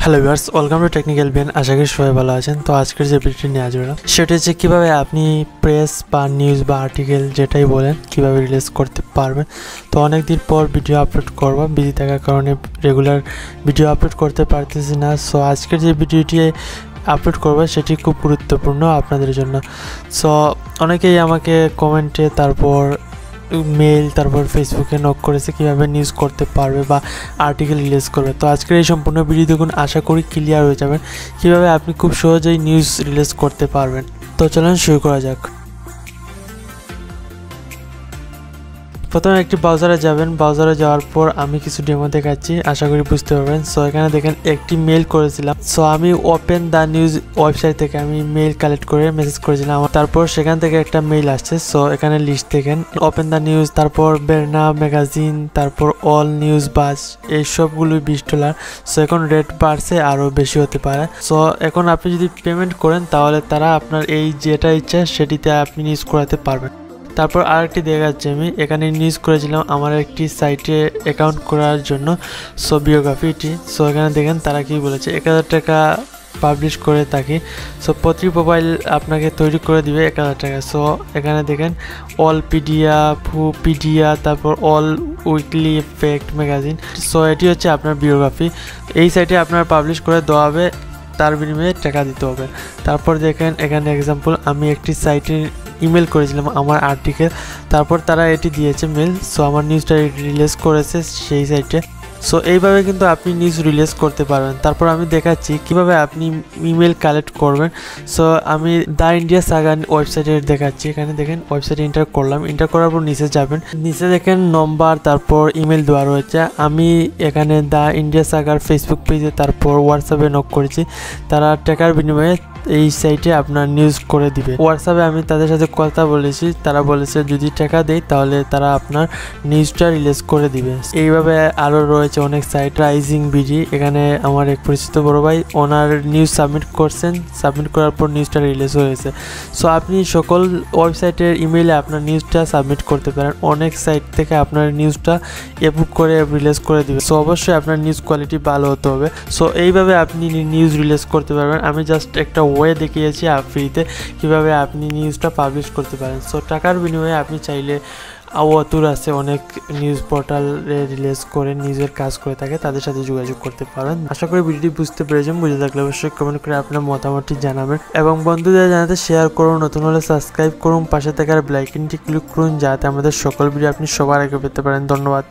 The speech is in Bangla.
Hello viewers, welcome to technical বিয়ান। আশা করি সবাই ভালো আছেন। তো আজকের যে ভিডিওটি নিয়ে আসলাম সেটা হচ্ছে কীভাবে আপনি প্রেস বা নিউজ বা আর্টিকেল যেটাই বলেন কীভাবে রিলিজ করতে পারবেন। তো অনেক দিন পর ভিডিও আপলোড করব, বিজি থাকার কারণে রেগুলার ভিডিও আপলোড করতে পারতেছি না। সো আজকের যে ভিডিওটি আপলোড করবো সেটি খুব গুরুত্বপূর্ণ আপনাদের জন্য। সো অনেকেই আমাকে কমেন্টে তারপর মেইল তারপর ফেসবুকে নক করেছে কীভাবে নিউজ করতে পারবে বা আর্টিকেল রিলিজ করবে। তো আজকের এই সম্পূর্ণ ভিডিও দেখুন, আশা করি ক্লিয়ার হয়ে যাবেন কীভাবে আপনি খুব সহজেই নিউজ রিলিজ করতে পারবেন। তো চলুন শুরু করা যাক। প্রথমে একটি ব্রাউজারে যাবেন, ব্রাউজারে যাওয়ার পর আমি কিছু ডেমো দেখাচ্ছি, আশা করি বুঝতে পারবেন। সো এখানে দেখেন একটি মেইল করেছিলাম। সো আমি ওপেন দ্য নিউজ ওয়েবসাইট থেকে আমি মেইল কালেক্ট করে মেসেজ করেছিলাম, তারপর সেখান থেকে একটা মেইল আসছে। সো এখানে লিস্ট দেখেন ওপেন দ্য নিউজ, তারপর বেরনা ম্যাগাজিন, তারপর অল নিউজ বাস, এই সবগুলোই $20। সো এখন রেট বাড়ছে, আরও বেশি হতে পারে। সো এখন আপনি যদি পেমেন্ট করেন তাহলে তারা আপনার এই যেটা ইচ্ছা সেটিতে আপনি নিউজ করাতে পারবেন। তারপর আরেকটি দেখাচ্ছি, আমি এখানে নিউজ করেছিলাম আমার একটি সাইটে অ্যাকাউন্ট করার জন্য। সো বিওগ্রাফিটি, সো এখানে দেখেন তারা কি বলেছে, 1000 টাকা পাবলিশ করে থাকি। সো প্রতি প্রোফাইল আপনাকে তৈরি করে দিবে 1000 টাকা। সো এখানে দেখেন অল পিডিয়া, পিডিয়া, তারপর all weekly fact magazine. So এটি হচ্ছে আপনার বিওগ্রাফি, এই সাইটে আপনার পাবলিশ করে দেওয়া হবে, তার বিনিময়ে টাকা দিতে হবে। তারপর দেখেন এখানে এক্সাম্পল, আমি একটি সাইটে ইমেল করেছিলাম আমার আর্টিকেল, তারপর তারা এটি দিয়েছে মেল। সো আমার নিউজটা রিলিজ করেছে সেই সাইটে। সো এইভাবে কিন্তু আপনি নিউজ রিলিজ করতে পারবেন। তারপর আমি দেখাচ্ছি কিভাবে আপনি ইমেল কালেক্ট করবেন। সো আমি দ্য ইন্ডিয়া সাগা ওয়েবসাইটে দেখাচ্ছি। এখানে দেখেন ওয়েবসাইটে এন্টার করলাম, এন্টার করার পর নিচে যাবেন, নিচে দেখেন নম্বর তারপর ইমেল দেওয়া রয়েছে। আমি এখানে দ্য ইন্ডিয়া সাগার ফেসবুক পেজে তারপর হোয়াটসঅ্যাপে নক করেছি, তারা টাকার বিনিময়ে এই সাইটে আপনার নিউজ করে দিবে। হোয়াটসঅ্যাপে আমি তাদের সাথে কথা বলেছি, তারা বলেছে যদি টাকা দেয় তাহলে তারা আপনার নিউজটা রিলিজ করে দিবে। এইভাবে আরও রয়েছে অনেক সাইট, রাইজিং বিডি, এখানে আমার এক পরিচিত বড় ভাই ওনার নিউজ সাবমিট করছেন, সাবমিট করার পর নিউজটা রিলিজ হয়েছে। সো আপনি সকল ওয়েবসাইটের ইমেইলে আপনার নিউজটা সাবমিট করতে পারেন, অনেক সাইট থেকে আপনার নিউজটা অ্যাপ্রুভ করে রিলিজ করে দিবে। সো অবশ্যই আপনার নিউজ কোয়ালিটি ভালো হতে হবে। সো এইভাবে আপনি নিউজ রিলিজ করতে পারবেন। আমি জাস্ট একটা ওয়ে দেখিয়েছি ফ্রিতে কীভাবে আপনি নিউজটা পাবলিশ করতে পারেন। সো টাকার বিনিময়ে আপনি চাইলে অতুর আছে অনেক নিউজ পোর্টালে রিলিজ করে নিউজের কাজ করে থাকে, তাদের সাথে যোগাযোগ করতে পারেন। আশা করি ভিডিওটি বুঝতে পেরেছেন, বুঝে থাকলে অবশ্যই কমেন্ট করে আপনার মতামতটি জানাবেন এবং বন্ধুদের জানাতে শেয়ার করুন, নতুন হলে সাবস্ক্রাইব করুন, পাশে থাকার বেল আইকনটি ক্লিক করুন যাতে আমাদের সকল ভিডিও আপনি সবার আগে পেতে পারেন। ধন্যবাদ।